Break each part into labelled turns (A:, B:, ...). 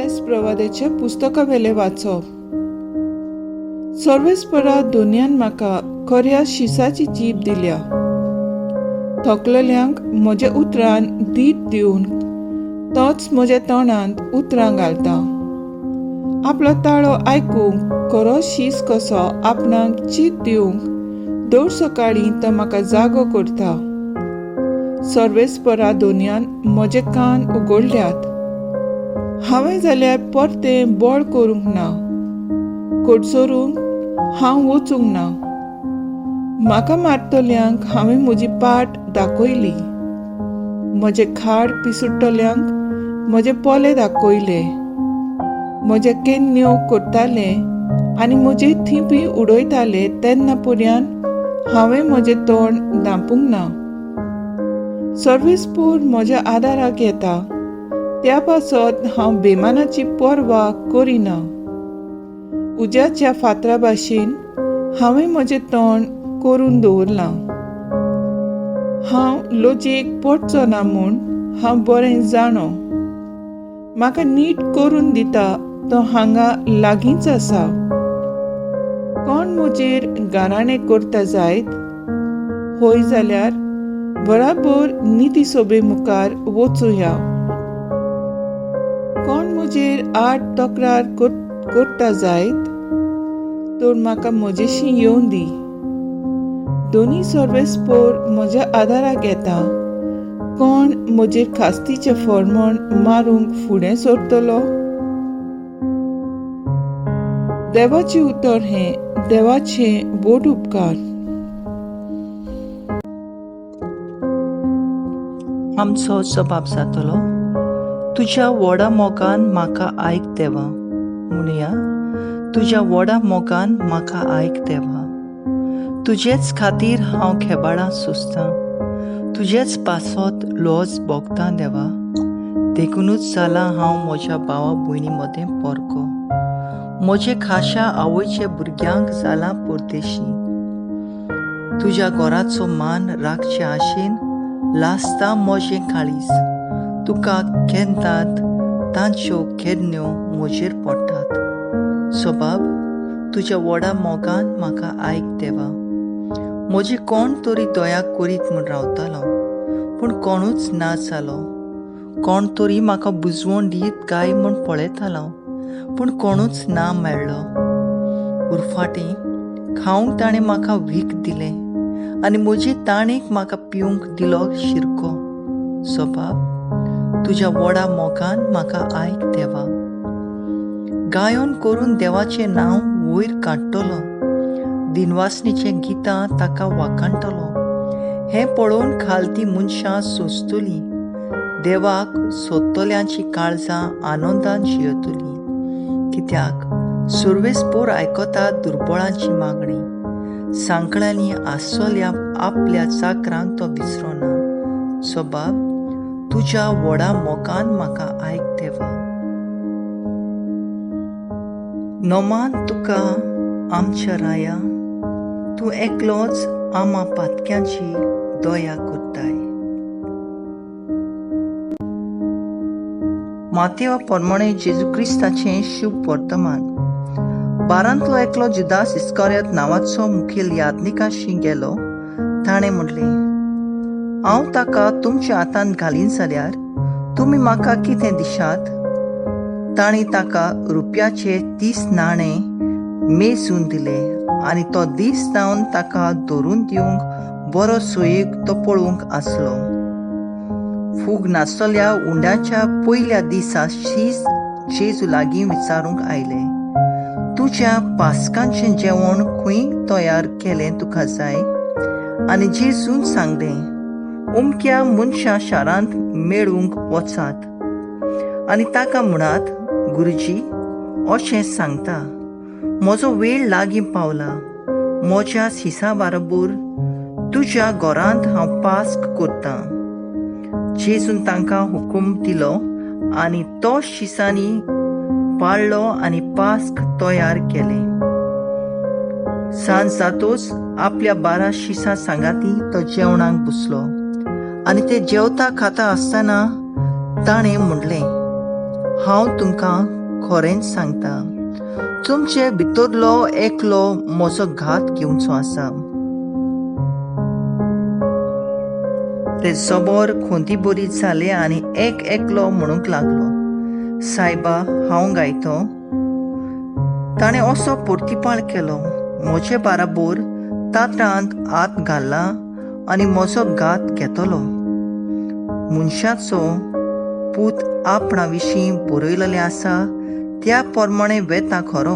A: आयज प्रवादेचे पुस्तका वेले वाचप. सर्वेस्परा दुनियान म्हाका खऱ्या शिसाची जीप दिल्या. थकलेल्यांक म्हज्या उतरान दीत दिवन तोच म्हज्या तोंडांत उतरां घालता. आपलो ताळो आयकूंक खरो शीस कसो आपणाक चीत दिवंक दर सकाळीं तो म्हाका जागो करता. सर्वेस्परा दुनियान म्हजे कान उगडल्यात. हांवें जाल्यार परतें बोळ करूंक ना, कोडसरूंक हांव वचूंक ना. म्हाका मारतल्यांक हांवें म्हजी पाट दाखयली. म्हजे खाड पिसुट्टल्यांक म्हजे पोले दाखयले. म्हजे केन्न्यो कोत्ताले आनी म्हजी थिपी उडयताले तेन्ना पर्यान हांवें म्हजें तोंड धांपूंक ना. सर्वेस्पोर म्हज्या आदाराक येता, त्या पासत हांव बेमानाची पर्वा करिना. उज्याच्या फातरा भाशेन हांवें म्हजें तोंड करून दवरलां. हांव लोचयेक पडचो ना म्हूण हांव बरें जाणो. म्हाका नीट करून दिता तो हांगा लागींच आसा. कोण म्हजेर गाराणें करता जायत, होय जाल्यार बराबर निती सोबे मुखार वचुया. कोण म्हजेर आड तक्रार करता जायत, तर म्हाका म्हजेशी येवन दी. दोनी सर्वेस्पोर म्हज्या आदाराक येता. कोण म्हजेर खास्तीचें फर्मण मारूंक फुडें सरतलो? देवाचें उतर हें देवाचें बोट उपकार.
B: आमचो जबाब जातलो, तुज्या व्हडा मोगान म्हाका आयक देवा. म्हणुया, तुज्या व्हडा मोगान म्हाका आयक देवा. तुजेच खातीर हांव खेबाळां सुस्तां. तुजेच पासत लॉज भोगतां देवा. देखूनच जाला हांव म्हज्या भावा भयणी मदें पोरको. म्हजे खाशा आवयचे भुरग्यांक जाला परदेशी. तुज्या घोराचो मान राखचे आशेन लासता म्हजें काळीज. तुका केन्नात तांच्यो केन्न्यो म्हजेर पडटात. सोबाब, तुज्या व्हडा मोगान म्हाका आयक देवा. म्हजी कोण तरी दया करीत म्हूण रावतालो, पूण कोणूच ना जालो. कोण तरी म्हाका बुजवण दीत काय म्हूण पळयतालो, पूण कोणूच ना मेळ्ळो. उरफाटीं खावंक ताणें म्हाका वीख दिलें आनी म्हजी ताणीक म्हाका पिवंक दिलो शिरको. सोबाब, तुज्या व्हडा मोगान म्हाका आयक देवा. गायन करून देवाचें नांव वयर काडटलो. दिनवासणीचें गितां ताका वाखाणटलो. हें पळोवन खालती मनशां सोंसतलीं. देवाक सोदतल्यांची काळजां आनंदान जियेतलीं. कित्याक सर्वेस्पोर आयकतात दुर्बळांची मागणी. सांकळ्यांनी आसतल्या आपल्या चाकरांक तो विसरना. सोबाब, तुज्या व्हडा मोगान म्हाका आयक देवा. नोमान तुका आमच्या राया, तूं एकलोच आमा पातक्यांची दया करताय. मातेवा पोरमोणे जेजू क्रिस्ताचें शुभ वर्तमान. बारांतलो एकलो जुदास इस्करियोत नांवाचो मुखेल यादनिकाशी गेलो. ताणें म्हणलें, हांव ताका तुमच्या हातांत घालीन जाल्यार तुमी म्हाका कितें दिशात? तांणी ताका रुपयाचे 30 नाणें मेजून दिले आनी तो दीस जावन ताका धरून दिवंक बरो सोयेक तो पळोवंक आसलो. फूग नासतल्या उंड्याच्या पयल्या दिसा शीस जेजू लागीं विचारूंक आयले, तुज्या पास्कांचें जेवण खंय तयार केलें तुका जाय? आनी जेजून सांगलें, उमक्या मनशा शारांत मेळूंक वचात आनी ताका म्हणात, गुरुजी अशें सांगता, म्हजो वेळ लागीं पावला. म्हज्या शिसा बाराबर तुज्या घरांत हांव पास्क करतां. जेजून तांकां हुकूम दिलो आनी तो शिसांनी पाळ्ळो आनी पास्क तयार केलें. सांज जातोच आपल्या 12 शिसां सांगाती तो जेवणाक बसलो आनी ते जेवता खाता आसतना ताणें म्हणलें, हांव तुमकां खरेंच सांगता, तुमचे भितरलो एकलो म्हजो घात घेवचो आसा. ते जबर खोंती बरी जाले आनी एकलो म्हणूंक लागलो, सायबा हांव गायतो. ताणें असो परतीपाळ केलो, म्हजे बाराबर तांतयांत हात घाला आनी म्हजो घात घेतलो. मनशाचो पूत आपणा विशीं बरयलेलें आसा त्या प्रमाणें वेता खरो,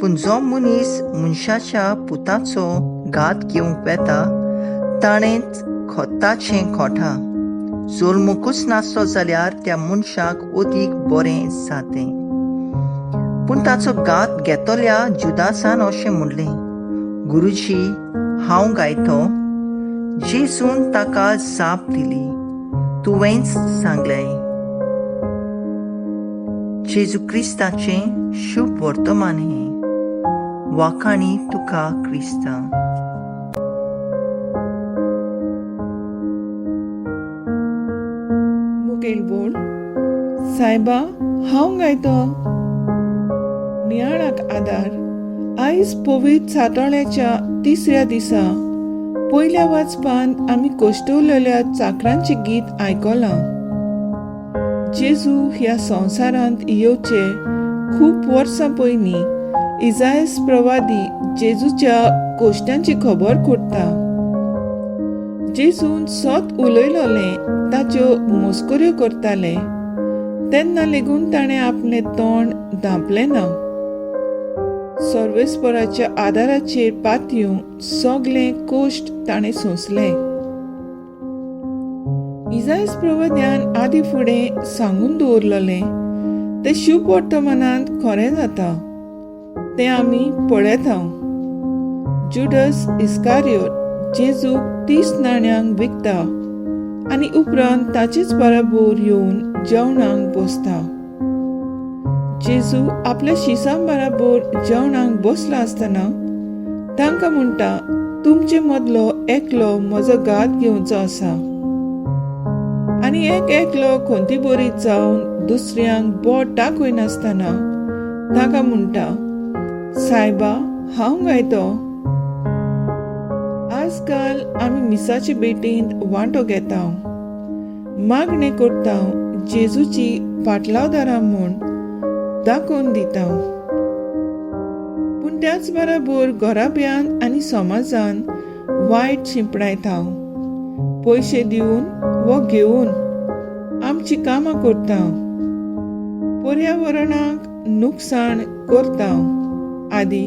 B: पूण जो मनीस मनशाच्या पुताचो घात घेवंक वेता ताणेंच खोताचें खोटा. जल्मकूच नासलो जाल्यार त्या मनशाक अदीक बरें जातें. पूण ताचो घात घेतल्या जुदासान अशें म्हणलें, गुरुजी हांव गायतो. जेजून ताका जाप दिली, तुवेंच सांगलें. जेजू क्रिस्ताचें शुभ वर्तमान हें. वाखाणी तुका क्रिस्ता.
A: मुखेलपण सायबा हांव गायतो. नियाळाक आदार. आयज पवित्र सातोळ्याच्या तिसऱ्या दिसा पयल्या वाचपान आमी कोश्टवलेल्या चाकरांचें गीत आयकलां. जेजू ह्या संवसारांत येवचे खूब वर्सां पयलीं इसायास प्रवादी जेजूच्या कोश्टांची खबर करता. जेजून सोत उलयलोलें ताच्यो मस्कऱ्यो करताले तेन्ना लेगून ताणें आपलें तोंड धांपलें ना. सर्वेस्पराच्या आदाराचेर पातयूं सगळें कोश्ट ताणें सोंसलें. इसायास प्रवाद्यान आदी फुडें सांगून दवरलेलें तें शुभ वर्तमानांत खरें जाता. तें आमी पळयता. जुडस इस्कारियोत जेजूक 30 नाण्यांक विकता आनी उपरांत ताचेच बाराबर येवन जेवणाक बसता. जेजू आपल्या शिसां बाराबर जेवणाक बसला आसतना तांकां म्हणटा, तुमचे मदलो एकलो म्हजो घात घेवचो आसा. आनी एकलो खोंती बरी जावन दुसऱ्यांक बोट दाखय नासतना ताका म्हणटा, सायबा हांव गायतो. आजकाल आमी मिसाचे बेटींत वांटो घेता, मागणें करता, जेजूची फाटलावदारां म्हूण दाखोवन दिता. पूण त्याच बराबर घराब्यांत आनी समाजान वायट शिंपडायता. पयशे दिवन वो घेवन आमची कामां करता. पर्यावरणाक नुकसाण करता आदी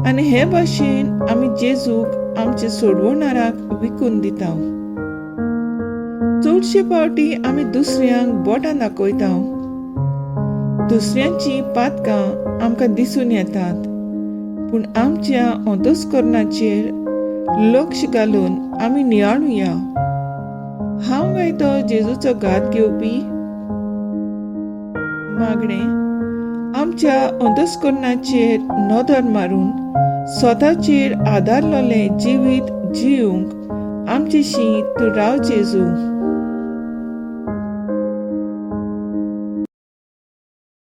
A: आनी हे भाशेन आमी जेजूक आमचे सोडवणाराक विकून दिता. चडशे फावटी आमी दुसऱ्यांक बोटां दाखयता. दुसऱ्यांची पातकां आमकां दिसून येतात, पूण आमच्या अंतस्करणाचेर लक्ष घालून आमी नियाळुया. हांव गायतो जेजूचो घात घेवपी. मागणें आमच्या अंतस्करणाचेर नदर मारून स्वताचेर आदारलोलें जिवीत जिवंक आमचेशी तूं राव जेजू.